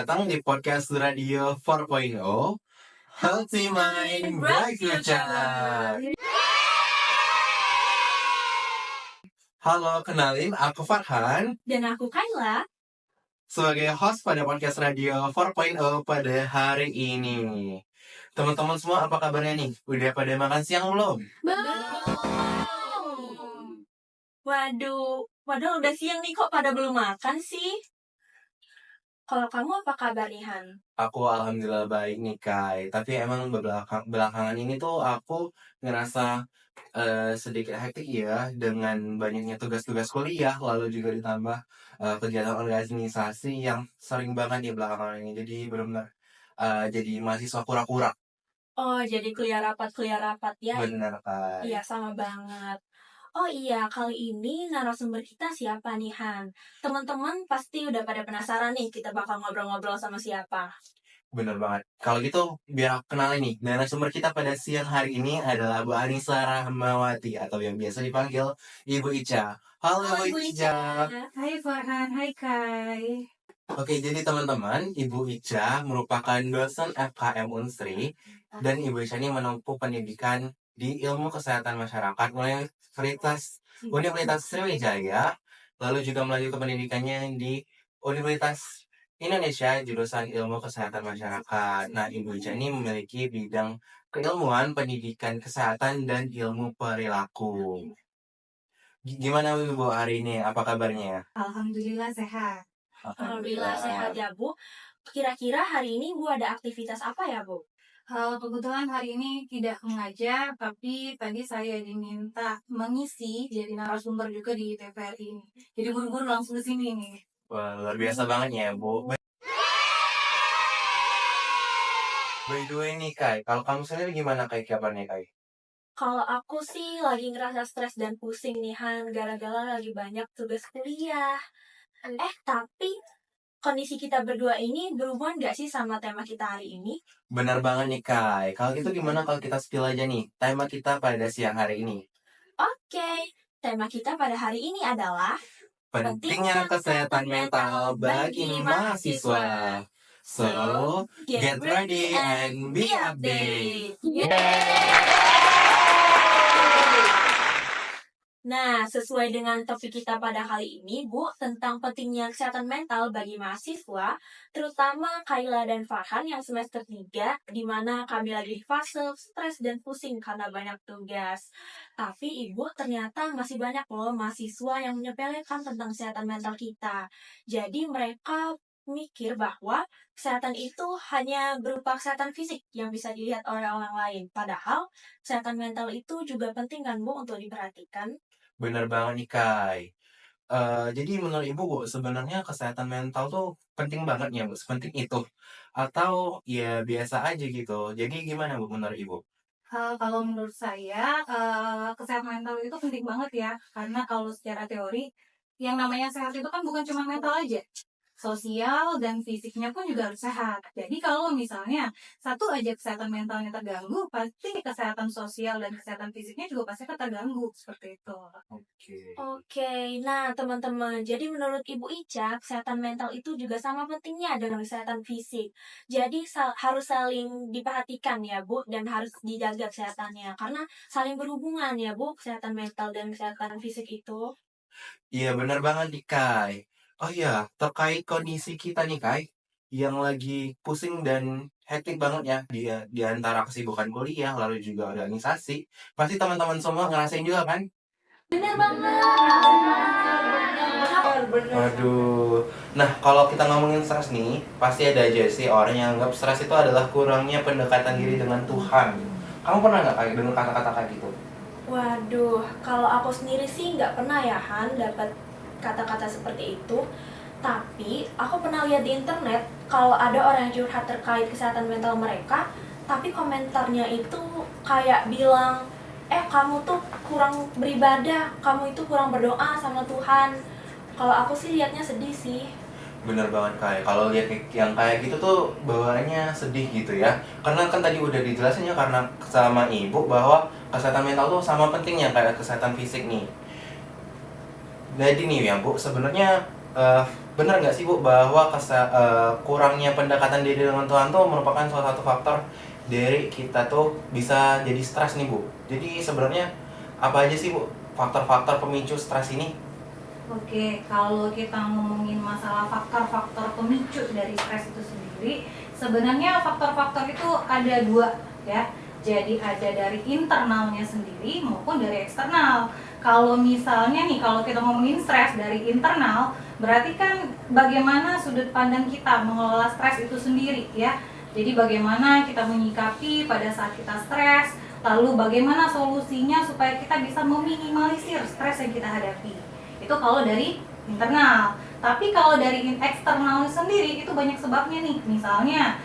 datang di podcast Radio 4.0 Healthy Mind, Bright Future. Halo, kenalin aku Farhan dan aku Kayla sebagai host pada podcast Radio 4.0 pada hari ini. Teman-teman semua apa kabarnya nih? Udah pada makan siang belum? Waduh, padahal udah siang nih kok pada belum makan sih? Kalau kamu apa kabar nih, Han? Aku alhamdulillah baik nih, Kai. Tapi emang belakangan ini tuh aku ngerasa sedikit hektik ya dengan banyaknya tugas-tugas kuliah, lalu juga ditambah kegiatan organisasi yang sering banget di belakangan ini. Jadi benar-benar jadi mahasiswa kura-kura. Oh, jadi kuliah rapat ya? Benar, Kai. Iya, sama banget. Oh iya, kali ini narasumber kita siapa nih, Han? Teman-teman pasti udah pada penasaran nih kita bakal ngobrol-ngobrol sama siapa. Bener banget. Kalau gitu, biar aku kenalin nih. Narasumber kita pada siang hari ini adalah Bu Anissa Rahmawati atau yang biasa dipanggil Ibu Ica. Halo Ibu Ica. Hai Farhan, hai Kai. Oke, jadi teman-teman, Ibu Ica merupakan dosen FKM Unsri dan Ibu Ica ini menempuh pendidikan di ilmu kesehatan masyarakat Universitas Sriwijaya, lalu juga melanjutkan pendidikannya di Universitas Indonesia jurusan ilmu kesehatan masyarakat. Nah, Ibu Ica ini memiliki bidang keilmuan pendidikan kesehatan dan ilmu perilaku. Gimana Ibu hari ini? Apa kabarnya? Alhamdulillah sehat. Alhamdulillah sehat ya, Bu. Kira-kira hari ini Bu ada aktivitas apa ya, Bu? Kebetulan hari ini tidak mengajar, tapi tadi saya diminta mengisi jadi narasumber juga di TVRI ini. Jadi buru-buru langsung ke sini nih. Wah, luar biasa banget ya, Bu. By the way nih, Kai. Kalau kamu sendiri gimana, Kai, kabarnya, Kai? Kalau aku sih lagi ngerasa stres dan pusing nih, Han. Gara-gara lagi banyak tugas kuliah. Tapi kondisi kita berdua ini berhubungan gak sih sama tema kita hari ini? Benar banget nih, Kai. Kalau gitu gimana kalau kita spill aja nih, tema kita pada siang hari ini? Oke, tema kita pada hari ini adalah pentingnya kesehatan mental bagi mahasiswa. So, get ready and be update. Nah, sesuai dengan topik kita pada kali ini, Bu, tentang pentingnya kesehatan mental bagi mahasiswa, terutama Kayla dan Farhan yang semester 3, di mana kami lagi di fase stres dan pusing karena banyak tugas. Tapi, Ibu, ternyata masih banyak loh mahasiswa yang menyepelekan tentang kesehatan mental kita. Jadi, mereka mikir bahwa kesehatan itu hanya berupa kesehatan fisik yang bisa dilihat oleh orang lain. Padahal, kesehatan mental itu juga penting kan, Bu, untuk diperhatikan. Bener banget nih, Kai. Jadi menurut Ibu, Bu, sebenarnya kesehatan mental tuh penting banget ya, Bu? Sepenting itu? Atau ya biasa aja gitu? Jadi gimana, Bu, menurut Ibu? Kalau menurut saya, kesehatan mental itu penting banget ya. Karena kalau secara teori, yang namanya sehat itu kan bukan cuma mental aja. Sosial dan fisiknya pun juga harus sehat. Jadi kalau misalnya satu aja kesehatan mentalnya terganggu, pasti kesehatan sosial dan kesehatan fisiknya juga pasti akan terganggu, seperti itu. Oke, nah teman-teman, jadi menurut Ibu Ica, kesehatan mental itu juga sama pentingnya dengan kesehatan fisik. Jadi harus saling diperhatikan ya Bu, dan harus dijaga kesehatannya. Karena saling berhubungan ya Bu, kesehatan mental dan kesehatan fisik itu. Iya, bener banget nih, Kai. Oh iya, terkait kondisi kita nih, Kai, yang lagi pusing dan hektik banget ya di antara kesibukan kuliah, lalu juga organisasi. Pasti teman-teman semua ngerasain juga kan? Bener banget. Aduh. Nah, kalau kita ngomongin stres nih, pasti ada aja sih orang yang anggap stres itu adalah kurangnya pendekatan diri dengan Tuhan. Kamu pernah nggak kayak dengar kata-kata kayak gitu? Waduh, kalau aku sendiri sih nggak pernah ya Han dapat kata-kata seperti itu. Tapi aku pernah lihat di internet kalau ada orang yang curhat terkait kesehatan mental mereka, tapi komentarnya itu kayak bilang, kamu tuh kurang beribadah, kamu itu kurang berdoa sama Tuhan. Kalau aku sih lihatnya sedih sih. Bener banget, Kai. Kalau lihat yang kayak gitu tuh bawaannya sedih gitu ya. Karena kan tadi udah dijelasin ya karena sama Ibu bahwa kesehatan mental tuh sama pentingnya kayak kesehatan fisik nih. Jadi nih ya Bu, sebenarnya benar nggak sih Bu bahwa kurangnya pendekatan diri dengan Tuhan tuh merupakan salah satu faktor dari kita tuh bisa jadi stres nih Bu. Jadi sebenarnya apa aja sih Bu faktor-faktor pemicu stres ini? Oke, kalau kita ngomongin masalah faktor-faktor pemicu dari stres itu sendiri, sebenarnya faktor-faktor itu ada dua ya. Jadi ada dari internalnya sendiri maupun dari eksternal. Kalau misalnya nih, kalau kita ngomongin stres dari internal, berarti kan bagaimana sudut pandang kita mengelola stres itu sendiri ya. Jadi bagaimana kita menyikapi pada saat kita stres, lalu bagaimana solusinya supaya kita bisa meminimalisir stres yang kita hadapi. Itu kalau dari internal. Tapi kalau dari eksternal sendiri itu banyak sebabnya nih. Misalnya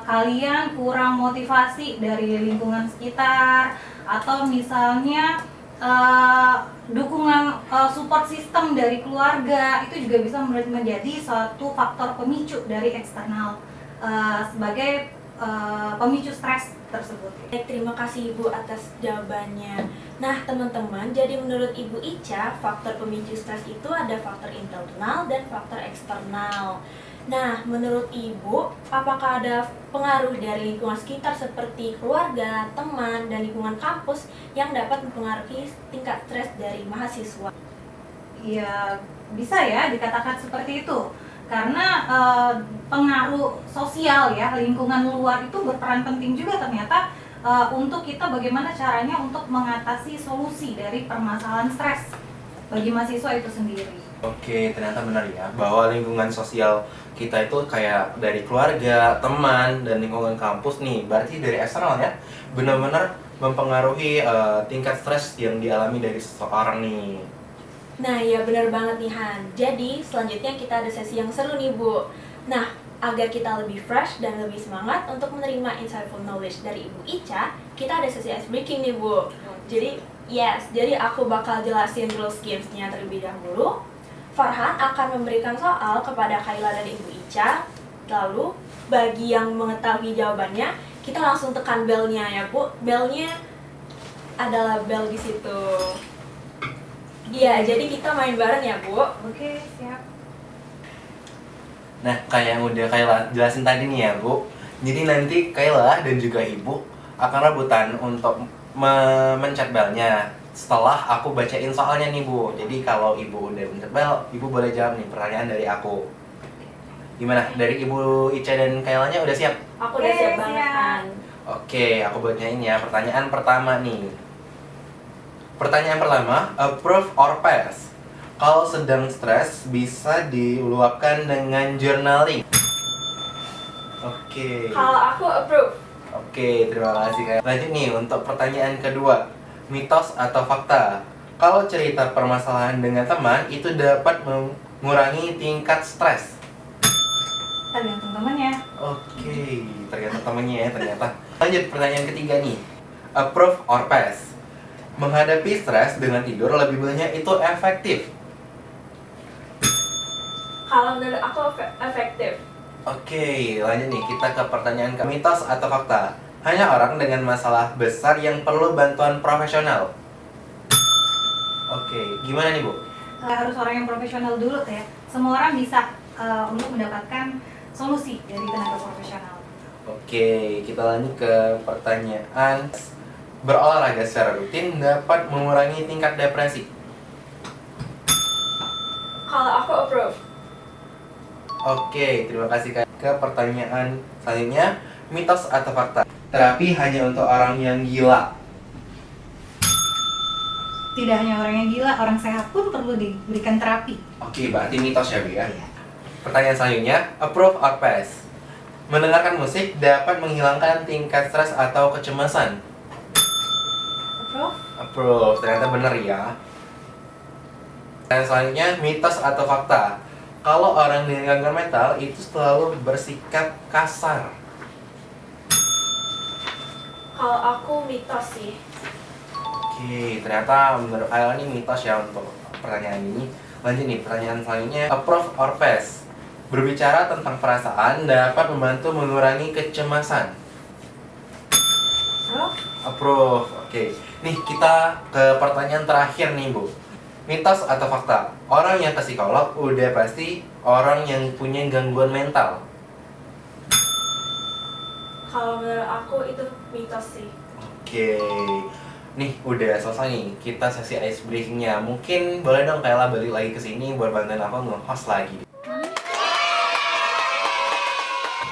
kalian kurang motivasi dari lingkungan sekitar, atau misalnya dukungan support system dari keluarga, itu juga bisa menjadi suatu faktor pemicu dari eksternal sebagai pemicu stres tersebut. Baik, terima kasih Ibu atas jawabannya. Nah, teman-teman, jadi menurut Ibu Ica, faktor pemicu stres itu ada faktor internal dan faktor eksternal. Nah, menurut Ibu, apakah ada pengaruh dari lingkungan sekitar seperti keluarga, teman, dan lingkungan kampus yang dapat mempengaruhi tingkat stres dari mahasiswa? Ya, bisa ya dikatakan seperti itu. Karena pengaruh sosial ya, lingkungan luar itu berperan penting juga ternyata untuk kita bagaimana caranya untuk mengatasi solusi dari permasalahan stres bagi mahasiswa itu sendiri. Oke, ternyata benar ya bahwa lingkungan sosial kita itu kayak dari keluarga, teman, dan lingkungan kampus nih. Berarti dari eksternal ya, benar-benar mempengaruhi tingkat stres yang dialami dari seseorang nih. Nah, ya benar banget nih Han. Jadi, selanjutnya kita ada sesi yang seru nih Bu. Nah, agar kita lebih fresh dan lebih semangat untuk menerima insightful knowledge dari Ibu Ica, kita ada sesi ice breaking nih Bu. Jadi aku bakal jelasin rules games-nya terlebih dahulu. Farhan akan memberikan soal kepada Kayla dan Ibu Ica. Lalu, bagi yang mengetahui jawabannya, kita langsung tekan bell-nya ya Bu. Bell-nya adalah bell di situ. Iya, jadi kita main bareng ya Bu. Oke, siap. Nah, kayak yang udah Kayla jelasin tadi nih ya Bu. Jadi nanti Kayla dan juga Ibu akan rebutan untuk mencet belnya setelah aku bacain soalnya nih Bu. Jadi kalau Ibu udah mencet bel, Ibu boleh jawab nih pertanyaan dari aku. Gimana? Dari Ibu Ica dan Kaylanya udah siap? Aku udah siap banget siap. kan. Oke, aku bacain ya. Pertanyaan pertama nih. Pertanyaan pertama, approve or pass? Kalau sedang stres bisa diluapkan dengan journaling. Oke. Kalau aku approve. Oke, terima kasih Kak. Lanjut nih untuk pertanyaan kedua. Mitos atau fakta? Kalau cerita permasalahan dengan teman itu dapat mengurangi tingkat stres. Tergantung temannya. Oke, tergantung temannya ya ternyata. Lanjut pertanyaan ketiga nih. Approve or pass? Menghadapi stres dengan tidur lebih banyak itu efektif. Kalau menurut aku efektif. Oke, lanjut nih kita ke pertanyaan ke mitos atau fakta. Hanya orang dengan masalah besar yang perlu bantuan profesional. Oke, gimana nih Bu? Harus orang yang profesional dulu ya. Semua orang bisa untuk mendapatkan solusi dari tenaga profesional. Oke, kita lanjut ke pertanyaan. Berolahraga secara rutin dapat mengurangi tingkat depresi. Kalau aku approve. Oke, terima kasih Kak. Ke pertanyaan selanjutnya, mitos atau fakta? Terapi hanya untuk orang yang gila. Tidak hanya orang yang gila, orang sehat pun perlu diberikan terapi. Oke, berarti mitos ya Bu ya. Iya. Pertanyaan selanjutnya, approve or pass? Mendengarkan musik dapat menghilangkan tingkat stres atau kecemasan. Approve? Approve, ternyata benar ya. Dan selanjutnya, mitos atau fakta? Kalau orang dengan gangguan mental itu selalu bersikap kasar. Kalau aku mitos sih. Oke, ternyata menurut Kayla ini mitos ya untuk pertanyaan ini. Lanjut nih, pertanyaan selanjutnya, approve or pass? Berbicara tentang perasaan dapat membantu mengurangi kecemasan. Approve? Approve, oke. Nih kita ke pertanyaan terakhir nih Bu. Mitos atau fakta? Orang yang ke psikolog udah pasti orang yang punya gangguan mental. Kalau menurut aku itu mitos sih. Oke, nih udah selesai nih kita sesi ice breakingnya. Mungkin boleh dong Kayla balik lagi ke sini buat bantuin aku nge-host lagi.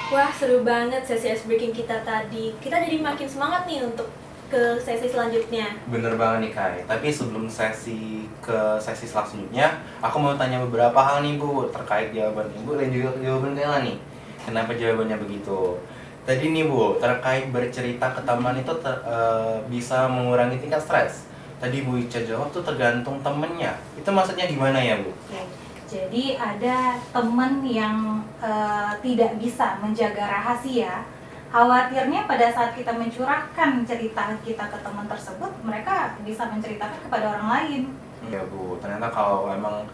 Wah, seru banget sesi ice breaking kita tadi. Kita jadi makin semangat nih untuk ke sesi selanjutnya. Bener banget nih Kai, tapi sebelum sesi ke sesi selanjutnya, aku mau tanya beberapa hal nih Bu terkait jawaban Ibu dan juga jawaban Kayla nih. Kenapa jawabannya begitu? Tadi nih Bu, terkait bercerita ke teman itu bisa mengurangi tingkat stres. Tadi Bu Ica jawab tuh tergantung temennya. Itu maksudnya gimana ya Bu? Oke. Jadi ada teman yang tidak bisa menjaga rahasia. Khawatirnya pada saat kita mencurahkan cerita kita ke teman tersebut, mereka bisa menceritakan kepada orang lain. Ya Bu, ternyata kalau emang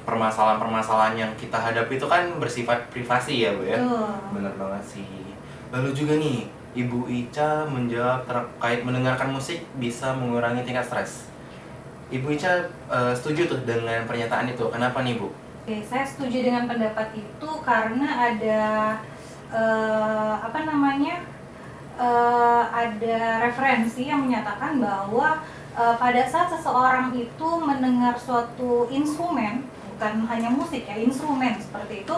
permasalahan-permasalahan yang kita hadapi itu kan bersifat privasi ya Bu ya. Tuh. Bener banget sih. Lalu juga nih, Ibu Ica menjawab terkait mendengarkan musik bisa mengurangi tingkat stres. Ibu Ica setuju tuh dengan pernyataan itu. Kenapa nih Bu? Oke, saya setuju dengan pendapat itu karena ada ada referensi yang menyatakan bahwa pada saat seseorang itu mendengar suatu instrumen, bukan hanya musik ya, instrumen seperti itu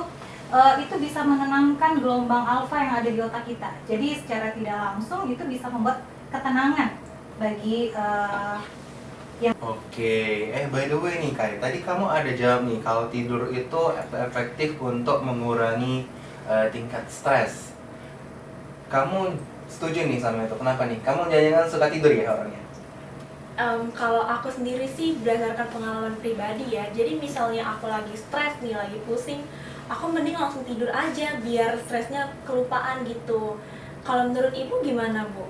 bisa menenangkan gelombang alfa yang ada di otak kita. Jadi secara tidak langsung itu bisa membuat ketenangan bagi Oke, by the way nih Kai, tadi kamu ada jawab nih kalau tidur itu efektif untuk mengurangi tingkat stres. Kamu setuju nih sama itu? Kenapa nih? Kamu jangan suka tidur ya orangnya? Kalau aku sendiri sih berdasarkan pengalaman pribadi ya. Jadi misalnya aku lagi stres nih, lagi pusing, aku mending langsung tidur aja biar stresnya kelupaan gitu. Kalau menurut Ibu gimana, Bu?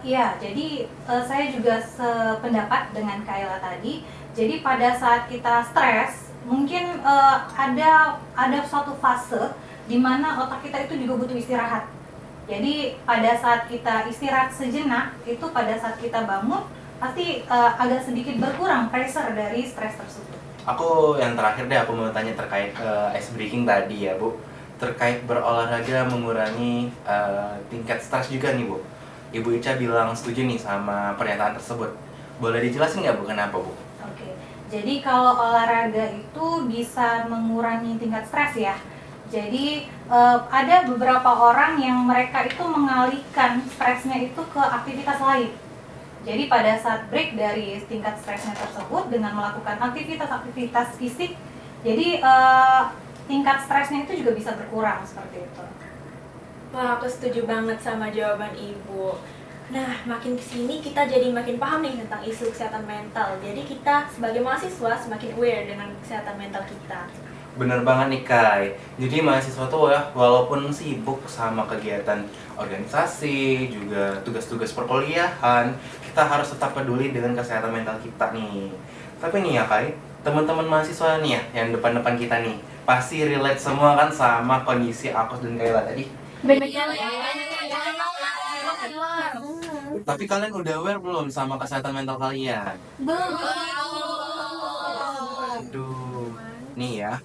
Ya, jadi saya juga sependapat dengan Kayla tadi. Jadi pada saat kita stres, mungkin ada suatu fase di mana otak kita itu juga butuh istirahat. Jadi pada saat kita istirahat sejenak, itu pada saat kita bangun pasti agak sedikit berkurang pressure dari stres tersebut. Aku yang terakhir deh, aku mau tanya terkait ice breaking tadi ya Bu. Terkait berolahraga mengurangi tingkat stres juga nih Bu. Ibu Ica bilang setuju nih sama pernyataan tersebut. Boleh dijelasin nggak Bu kenapa Bu? Oke, jadi kalau olahraga itu bisa mengurangi tingkat stres ya. Jadi ada beberapa orang yang mereka itu mengalihkan stresnya itu ke aktivitas lain. Jadi pada saat break dari tingkat stresnya tersebut dengan melakukan aktivitas-aktivitas fisik, jadi tingkat stresnya itu juga bisa berkurang seperti itu. Wah, aku setuju banget sama jawaban Ibu. Nah, makin kesini kita jadi makin paham nih tentang isu kesehatan mental. Jadi kita sebagai mahasiswa semakin aware dengan kesehatan mental kita. Bener banget nih Kai. Jadi mahasiswa tuh ya walaupun sibuk sama kegiatan organisasi, juga tugas-tugas perkuliahan, kita harus tetap peduli dengan kesehatan mental kita nih. Tapi nih ya Kai, teman-teman mahasiswa nih ya yang depan-depan kita nih, pasti relate semua kan sama kondisi aku dan Kayla tadi. Tapi kalian udah aware belum sama kesehatan mental kalian? Aduh, nih ya,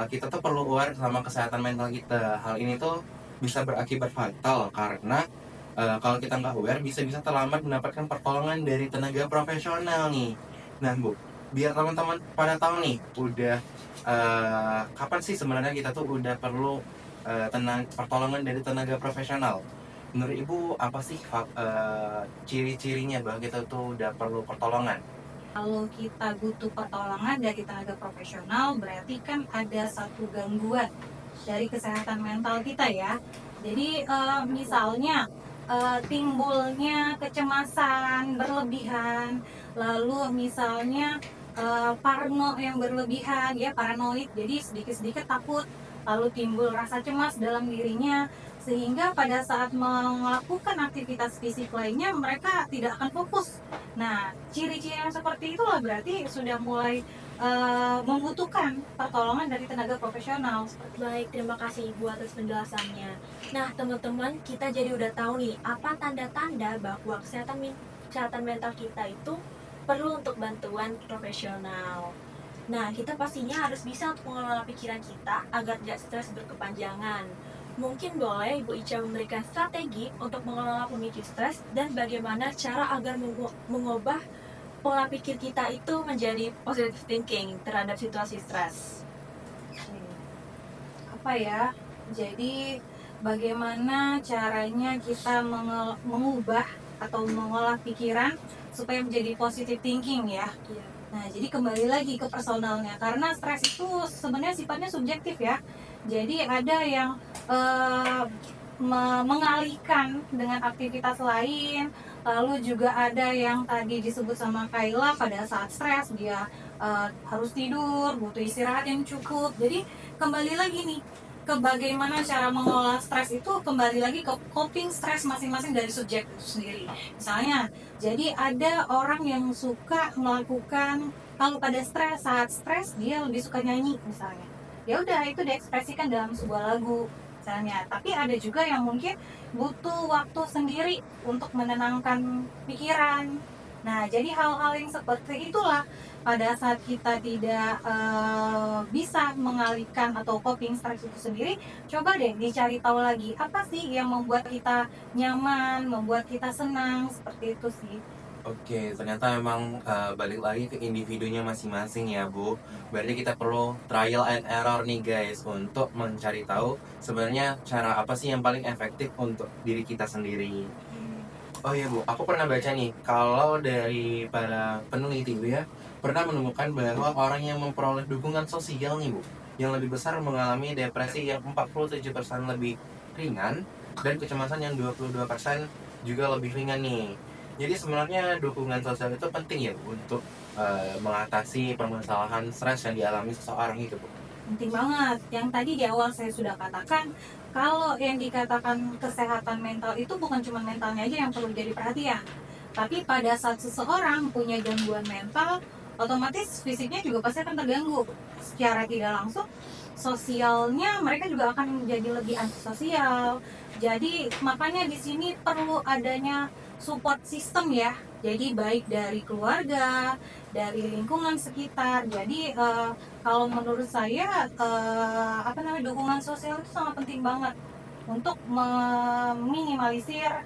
kita tuh perlu aware sama kesehatan mental kita. Hal ini tuh bisa berakibat fatal karena kalau kita nggak aware bisa-bisa terlambat mendapatkan pertolongan dari tenaga profesional nih. Nah Bu, biar teman-teman pada tahu nih, udah kapan sih sebenarnya kita tuh udah perlu pertolongan dari tenaga profesional. Menurut Ibu apa sih ciri-cirinya bahwa kita tuh udah perlu pertolongan? Kalau kita butuh pertolongan dari tenaga profesional, berarti kan ada satu gangguan dari kesehatan mental kita ya. Jadi misalnya timbulnya kecemasan berlebihan, lalu misalnya parno yang berlebihan, ya paranoid, jadi sedikit-sedikit takut, lalu timbul rasa cemas dalam dirinya, sehingga pada saat melakukan aktivitas fisik lainnya mereka tidak akan fokus. Nah, ciri-ciri yang seperti itulah berarti sudah mulai membutuhkan pertolongan dari tenaga profesional. Baik, terima kasih Ibu atas penjelasannya. Nah, teman-teman, kita jadi udah tahu nih apa tanda-tanda bahwa kesehatan mental kita itu perlu untuk bantuan profesional. Nah, kita pastinya harus bisa untuk mengelola pikiran kita agar tidak stres berkepanjangan. Mungkin boleh Ibu Ica memberikan strategi untuk mengelola pemicu stres dan bagaimana cara agar mengubah pola pikir kita itu menjadi positive thinking terhadap situasi stres. Apa ya? Jadi bagaimana caranya kita mengubah atau mengolah pikiran supaya menjadi positive thinking ya? Iya. Nah, jadi kembali lagi ke personalnya karena stres itu sebenarnya sifatnya subjektif ya. Jadi ada yang mengalihkan dengan aktivitas lain, lalu juga ada yang tadi disebut sama Kayla pada saat stres dia harus tidur, butuh istirahat yang cukup. Jadi kembali lagi nih ke bagaimana cara mengolah stres itu kembali lagi ke coping stres masing-masing dari subjek itu sendiri. Misalnya, jadi ada orang yang suka melakukan kalau pada saat stres dia lebih suka nyanyi misalnya. Ya udah itu diekspresikan dalam sebuah lagu misalnya. Tapi ada juga yang mungkin butuh waktu sendiri untuk menenangkan pikiran. Nah, jadi hal-hal yang seperti itulah pada saat kita tidak bisa mengalihkan atau coping stres itu sendiri, coba deh dicari tahu lagi apa sih yang membuat kita nyaman, membuat kita senang, seperti itu sih. Oke, ternyata memang balik lagi ke individunya masing-masing ya, Bu. Berarti kita perlu trial and error nih guys untuk mencari tahu sebenarnya cara apa sih yang paling efektif untuk diri kita sendiri. Oh iya Bu, aku pernah baca nih kalau dari para peneliti Bu ya, pernah menemukan bahwa orang yang memperoleh dukungan sosial nih Bu, yang lebih besar mengalami depresi yang 47% lebih ringan dan kecemasan yang 22% juga lebih ringan nih. Jadi sebenarnya dukungan sosial itu penting ya Bu, untuk mengatasi permasalahan stres yang dialami seseorang itu Bu. Penting banget. Yang tadi di awal saya sudah katakan, kalau yang dikatakan kesehatan mental itu bukan cuma mentalnya aja yang perlu jadi perhatian. Tapi pada saat seseorang punya gangguan mental, otomatis fisiknya juga pasti akan terganggu. Secara tidak langsung, sosialnya mereka juga akan menjadi lebih antisosial. Jadi makanya di sini perlu adanya support system ya. Jadi baik dari keluarga, dari lingkungan sekitar. Jadi kalau menurut saya dukungan sosial itu sangat penting banget untuk meminimalisir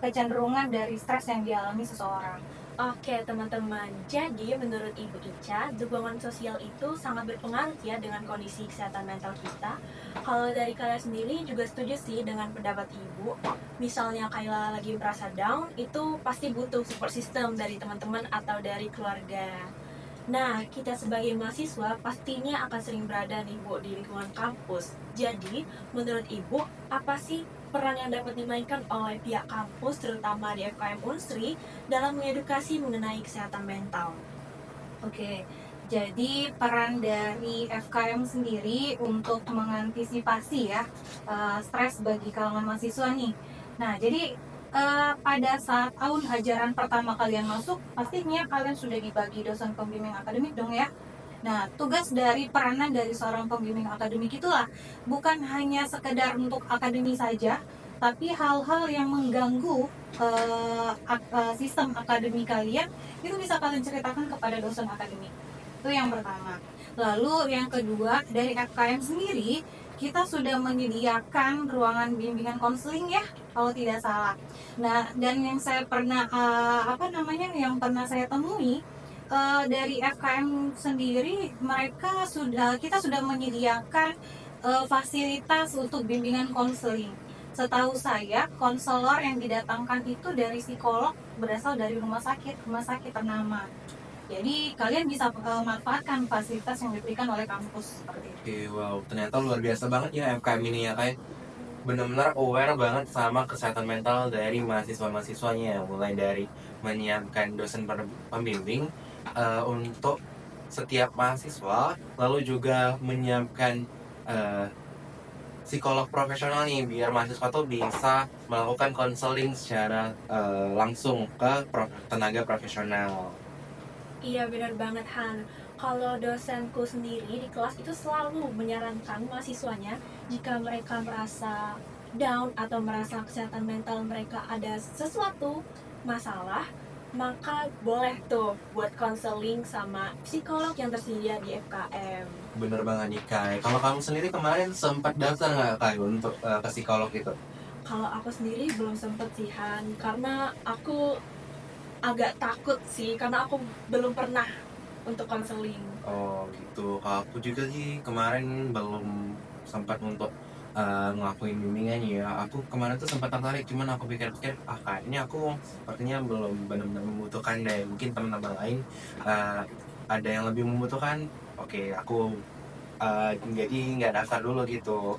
kecenderungan dari stres yang dialami seseorang. Oke teman-teman, jadi menurut Ibu Ica, dukungan sosial itu sangat berpengaruh ya dengan kondisi kesehatan mental kita. Kalau dari kalian sendiri juga setuju sih dengan pendapat Ibu. Misalnya Kayla lagi merasa down, itu pasti butuh support system dari teman-teman atau dari keluarga. Nah, kita sebagai mahasiswa pastinya akan sering berada nih Bu di lingkungan kampus. Jadi, menurut Ibu, apa sih peran yang dapat dimainkan oleh pihak kampus, terutama di FKM Unsri, dalam mengedukasi mengenai kesehatan mental? Oke, jadi peran dari FKM sendiri untuk mengantisipasi ya stres bagi kalangan mahasiswa nih. Nah, jadi pada saat tahun ajaran pertama kalian masuk, pastinya kalian sudah dibagi dosen pembimbing akademik dong ya. Nah, tugas dari peranan dari seorang pembimbing akademik itulah bukan hanya sekedar untuk akademi saja, tapi hal-hal yang mengganggu sistem akademi kalian itu bisa kalian ceritakan kepada dosen akademik. Itu yang pertama. Lalu yang kedua, dari FKM sendiri kita sudah menyediakan ruangan bimbingan konseling ya, kalau tidak salah. Nah, dan yang saya pernah yang pernah saya temui dari FKM sendiri kita sudah menyediakan fasilitas untuk bimbingan konseling. Setahu saya, konselor yang didatangkan itu dari psikolog berasal dari rumah sakit ternama. Jadi kalian bisa manfaatkan fasilitas yang diberikan oleh kampus seperti itu. Oke, wow, ternyata luar biasa banget ya FKM ini ya kayak benar-benar aware banget sama kesehatan mental dari mahasiswa-mahasiswanya, mulai dari menyiapkan dosen pembimbing untuk setiap mahasiswa, lalu juga menyiapkan psikolog profesional nih biar mahasiswa tuh bisa melakukan konseling secara langsung ke tenaga profesional. Iya benar banget Han. Kalau dosenku sendiri di kelas itu selalu menyarankan mahasiswanya jika mereka merasa down atau merasa kesehatan mental mereka ada sesuatu masalah, maka boleh tuh buat konseling sama psikolog yang tersedia di FKM. Bener banget nih Kai. Kalau kamu sendiri kemarin sempat daftar nggak Kai untuk ke psikolog itu? Kalau aku sendiri belum sempet sih Han, karena aku agak takut sih, karena aku belum pernah untuk konseling. Oh gitu. Kalau aku juga sih kemarin belum sempat untuk ngelakuin bimbingan ya. Aku kemarin tuh sempat tertarik, cuman aku pikir-pikir kayaknya aku sepertinya belum benar-benar membutuhkan deh. Mungkin teman-teman lain ada yang lebih membutuhkan. Oke, aku jadi nggak daftar dulu gitu.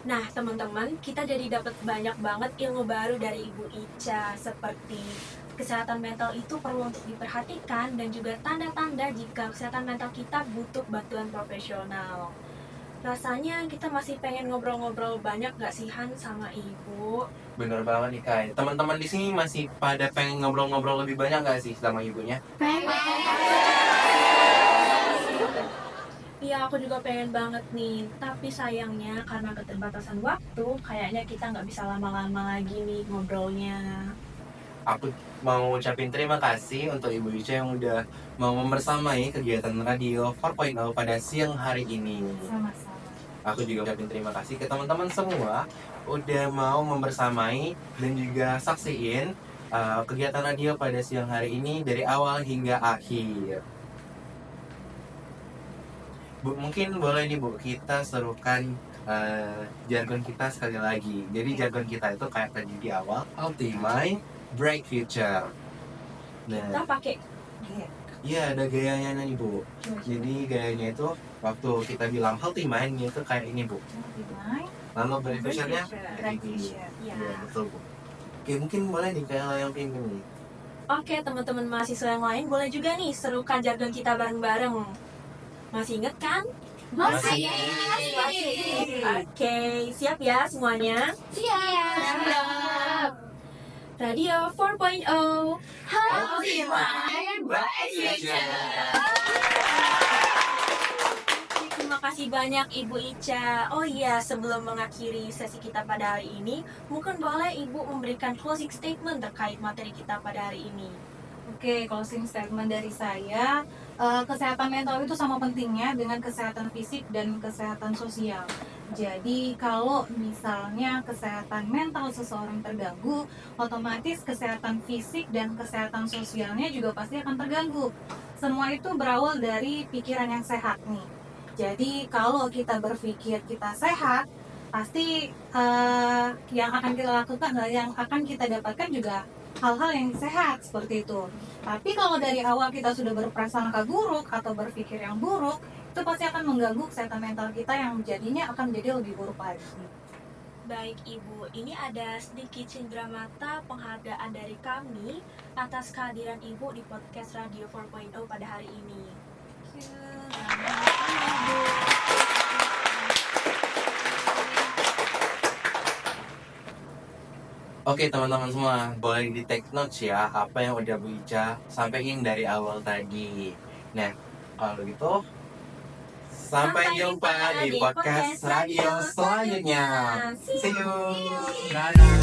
Nah, teman-teman, kita jadi dapat banyak banget ilmu baru dari Ibu Ica, seperti kesehatan mental itu perlu untuk diperhatikan dan juga tanda-tanda jika kesehatan mental kita butuh bantuan profesional. Rasanya kita masih pengen ngobrol-ngobrol banyak gak sih Han sama Ibu? Bener banget nih Kai. Teman-teman di sini masih pada pengen ngobrol-ngobrol lebih banyak nggak sih sama ibunya? Iya, aku juga pengen banget nih. Tapi sayangnya karena keterbatasan waktu, kayaknya kita nggak bisa lama-lama lagi nih ngobrolnya. Aku mau ucapin terima kasih untuk Ibu Ica yang udah mau membersamai kegiatan radio 4.0 pada siang hari ini. Sama-sama. Aku juga ucapin terima kasih ke teman-teman semua udah mau membersamai dan juga saksiin kegiatan radio pada siang hari ini dari awal hingga akhir. Bu, mungkin boleh nih Bu, kita serukan jargon kita sekali lagi. Jadi jargon kita itu kayak tadi di awal, healthy mind, bright future. Kita Nah, pakai iya ada gayanya nih Bu. Jadi gayanya itu waktu kita bilang healthy mind itu kayak ini Bu. Lalu bright future-nya Bright ini. future. ya. Iya betul Bu. Oke mungkin boleh nih kayak yang pimpin nih. Oke, teman-teman mahasiswa yang lain boleh juga nih serukan jargon kita bareng-bareng. Masih inget kan? Masih. Oke, siap ya semuanya? Siap. Radio 4.0 Healthy mind, bright Terima kasih banyak Ibu Ica. Oh iya, sebelum mengakhiri sesi kita pada hari ini, mungkin boleh Ibu memberikan closing statement terkait materi kita pada hari ini. Oke, closing statement dari saya, kesehatan mental itu sama pentingnya dengan kesehatan fisik dan kesehatan sosial. Jadi kalau misalnya kesehatan mental seseorang terganggu, otomatis kesehatan fisik dan kesehatan sosialnya juga pasti akan terganggu. Semua itu berawal dari pikiran yang sehat nih. Jadi kalau kita berpikir kita sehat, pasti yang akan kita lakukan, yang akan kita dapatkan juga hal-hal yang sehat seperti itu. Tapi kalau dari awal kita sudah berprasangka buruk atau berpikir yang buruk, itu pasti akan mengganggu kesehatan mental kita yang jadinya akan menjadi lebih buruk lagi. Baik Ibu, ini ada sedikit cenderamata penghargaan dari kami atas kehadiran Ibu di podcast Radio 4.0 pada hari ini. Oke teman-teman semua, boleh di take notes ya apa yang udah Bu Ica sampaikan dari awal tadi. Nah, kalau gitu sampai jumpa di podcast radio selanjutnya. See you. Dadah.